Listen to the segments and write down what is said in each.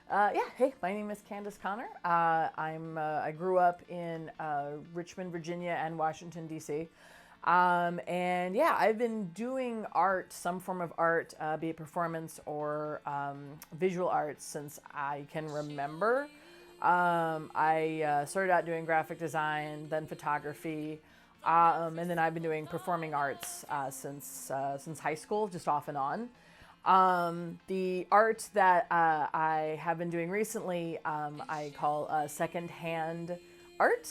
Hey, my name is Candice Connor. I grew up in Richmond, Virginia, and Washington, D.C. And yeah, I've been doing art, some form of art, be it performance or visual arts, since I can remember. I started out doing graphic design, then photography, and then I've been doing performing arts since high school, just off and on. The art that I have been doing recently, I call secondhand art.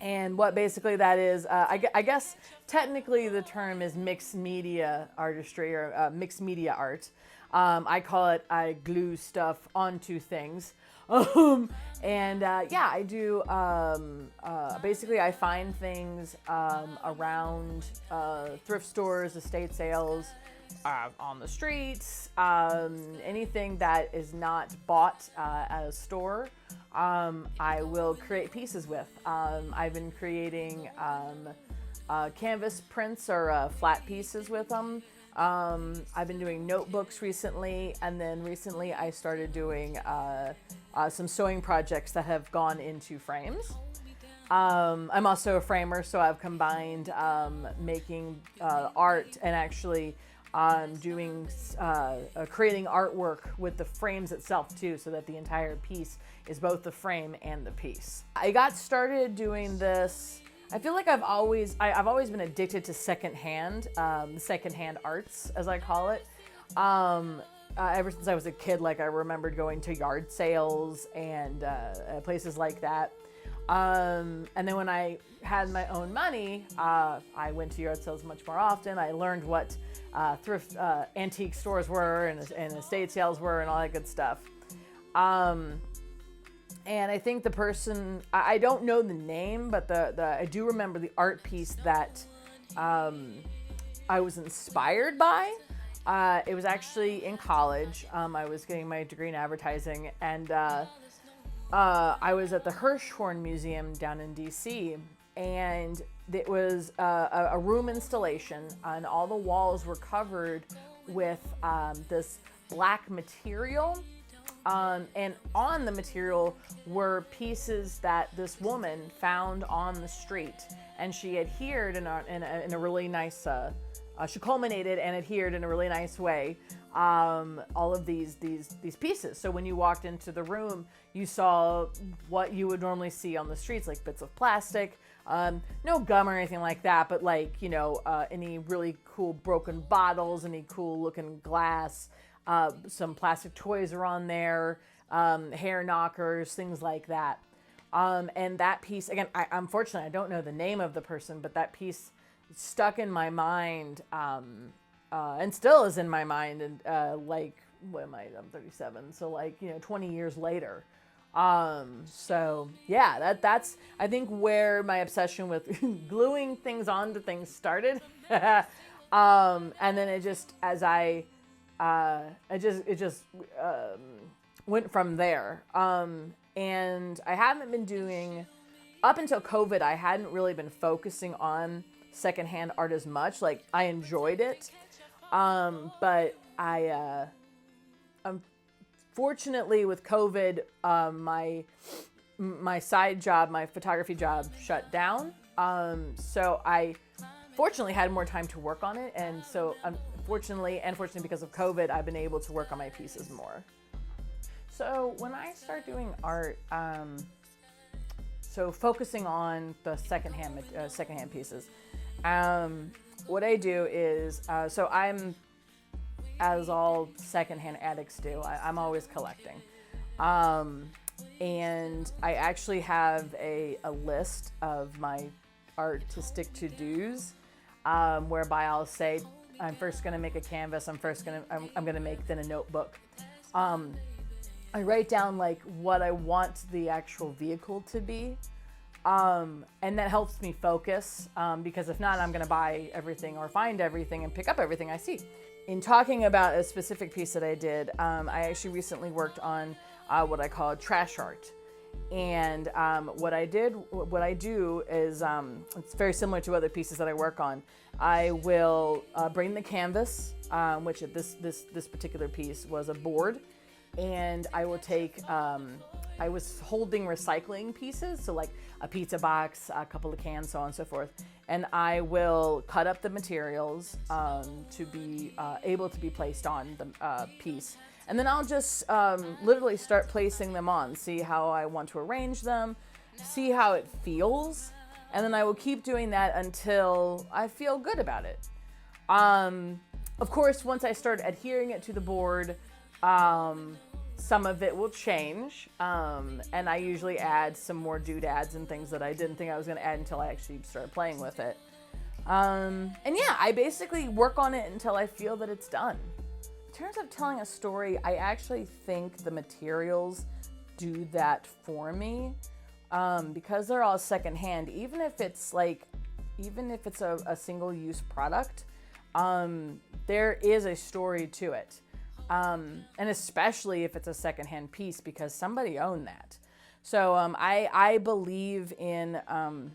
And what basically that is, I guess technically the term is mixed media artistry or mixed media art. I call it I glue stuff onto things. I do, basically I find things around thrift stores, estate sales, on the streets, anything that is not bought at a store. I will create pieces with. I've been creating canvas prints or flat pieces with them. I've been doing notebooks recently, and then recently I started doing some sewing projects that have gone into frames. I'm also a framer, so I've combined making art and actually doing creating artwork with the frames itself too, so that the entire piece is both the frame and the piece. I got started doing this. I feel like I've always been addicted to secondhand arts, as I call it. Ever since I was a kid, like I remembered going to yard sales and places like that. And then when I had my own money, I went to yard sales much more often. I learned what thrift antique stores were and estate sales were and all that good stuff. And I think the person, I don't know the name, but I do remember the art piece that I was inspired by. It was actually in college. I was getting my degree in advertising, and I was at the Hirshhorn Museum down in DC, and it was a room installation, and all the walls were covered with this black material. And on the material were pieces that this woman found on the street, and she adhered in a really nice. She culminated and adhered in a really nice way. All of these pieces. So when you walked into the room, you saw what you would normally see on the streets, like bits of plastic, no gum or anything like that, but like, any really cool broken bottles, any cool looking glass, some plastic toys are on there, hair knockers, things like that. And that piece, again, unfortunately, I don't know the name of the person, but that piece stuck in my mind, and still is in my mind. And what am I? I'm 37, so 20 years later. So yeah, that's I think where my obsession with gluing things onto things started. And then it just went from there. And I haven't been doing, up until COVID, I hadn't really been focusing on secondhand art as much. Like, I enjoyed it. But unfortunately with COVID, my side job, my photography job shut down. So I fortunately had more time to work on it. And so unfortunately because of COVID, I've been able to work on my pieces more. So when I start doing art, so focusing on the secondhand pieces, what I do is, so I'm, as all secondhand addicts do, I'm always collecting. And I actually have a list of my artistic to-dos, whereby I'll say, I'm first going to make a canvas. I'm going to make then a notebook. I write down like what I want the actual vehicle to be. And that helps me focus, because if not, I'm going to buy everything or find everything and pick up everything I see. In talking about a specific piece that I did, I actually recently worked on what I call trash art. And what I do is, it's very similar to other pieces that I work on. I will bring the canvas, which this particular piece was a board, and I will take, I was holding recycling pieces, so like a pizza box, a couple of cans, so on and so forth, and I will cut up the materials to be able to be placed on the piece. And then I'll just literally start placing them on, see how I want to arrange them, see how it feels, and then I will keep doing that until I feel good about it. Of course, once I start adhering it to the board, some of it will change, and I usually add some more doodads and things that I didn't think I was going to add until I actually started playing with it. And yeah, I basically work on it until I feel that it's done. In terms of telling a story, I actually think the materials do that for me, because they're all secondhand. Even if it's a single-use product, there is a story to it. And especially if it's a secondhand piece, because somebody owned that. So I believe in, and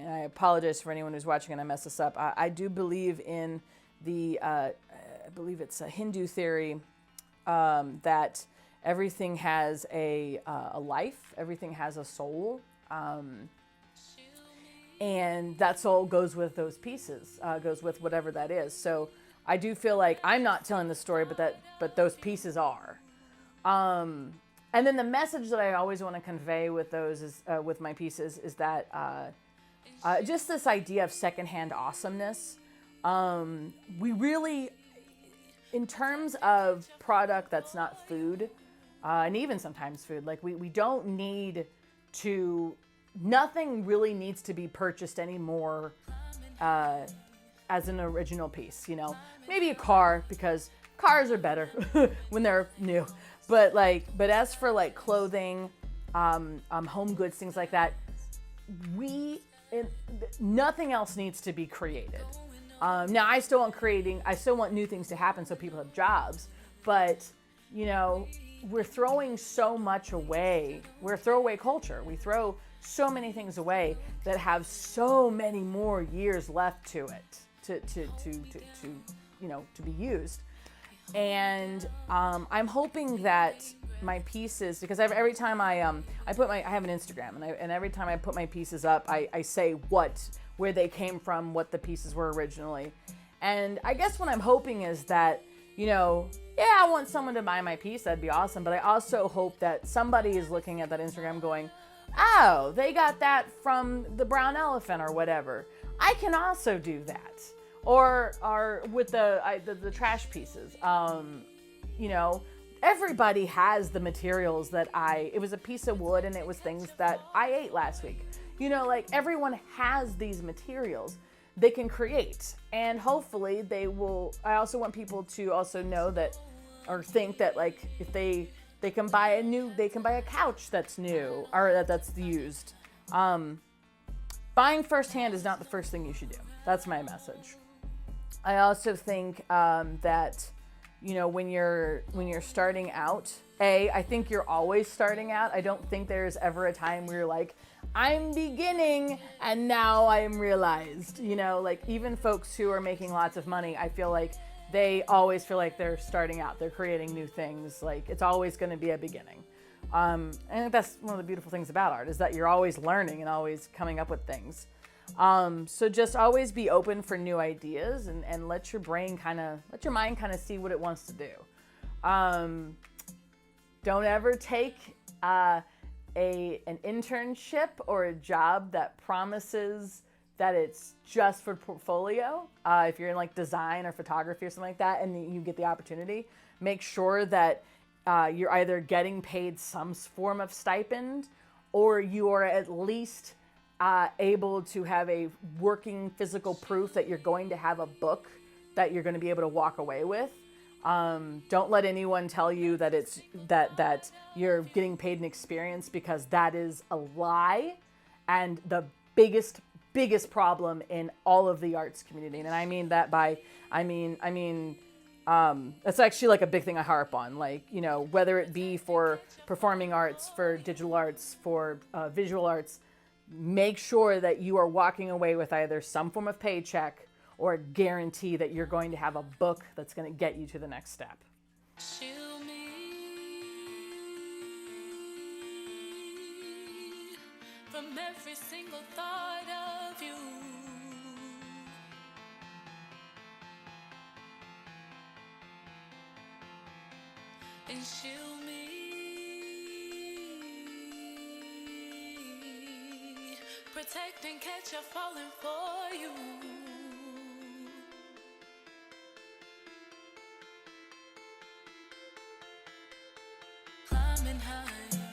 I apologize for anyone who's watching and I mess this up. I do believe in the, I believe it's a Hindu theory, that everything has a life, everything has a soul, and that soul goes with those pieces, goes with whatever that is. So I do feel like I'm not telling the story, but those pieces are. And then the message that I always want to convey with those is, with my pieces, is that just this idea of secondhand awesomeness. We really, in terms of product that's not food, and even sometimes food, like we don't need to, nothing really needs to be purchased anymore as an original piece, you know. Maybe a car, because cars are better when they're new. But as for like clothing, home goods, things like that, nothing else needs to be created. Now I still want new things to happen so people have jobs, but you know, we're throwing so much away. We're a throwaway culture. We throw so many things away that have so many more years left to it to be used. And I'm hoping that my pieces, because every time I have an Instagram, and every time I put my pieces up, I say where they came from, what the pieces were originally. And I guess what I'm hoping is that, you know, yeah, I want someone to buy my piece, that'd be awesome, but I also hope that somebody is looking at that Instagram going, oh, they got that from the brown elephant or whatever. I can also do that. Or with the trash pieces. You know, everybody has the materials that it was a piece of wood and it was things that I ate last week. You know, like everyone has these materials they can create, and hopefully they will. I also want people to also know that, or think that, like, if they can buy a couch that's new or that's used. Buying firsthand is not the first thing you should do. That's my message. I also think that, you know, when you're starting out, I think you're always starting out. I don't think there's ever a time where you're like, I'm beginning and now I'm realized. You know, like even folks who are making lots of money, I feel like they always feel like they're starting out. They're creating new things. Like it's always going to be a beginning. I think that's one of the beautiful things about art, is that you're always learning and always coming up with things. So just always be open for new ideas and let your mind kind of see what it wants to do. Don't ever take an internship or a job that promises that it's just for portfolio. If you're in like design or photography or something like that, and you get the opportunity, make sure that you're either getting paid some form of stipend, or you are at least able to have a working physical proof that you're going to have a book that you're going to be able to walk away with. Don't let anyone tell you that it's that you're getting paid an experience, because that is a lie and the biggest problem in all of the arts community. And I mean that that's actually like a big thing I harp on, like, you know, whether it be for performing arts, for digital arts, for visual arts, make sure that you are walking away with either some form of paycheck or a guarantee that you're going to have a book that's going to get you to the next step. from every single thought of you. And shield me, protect and catch you falling for you. Climbing high,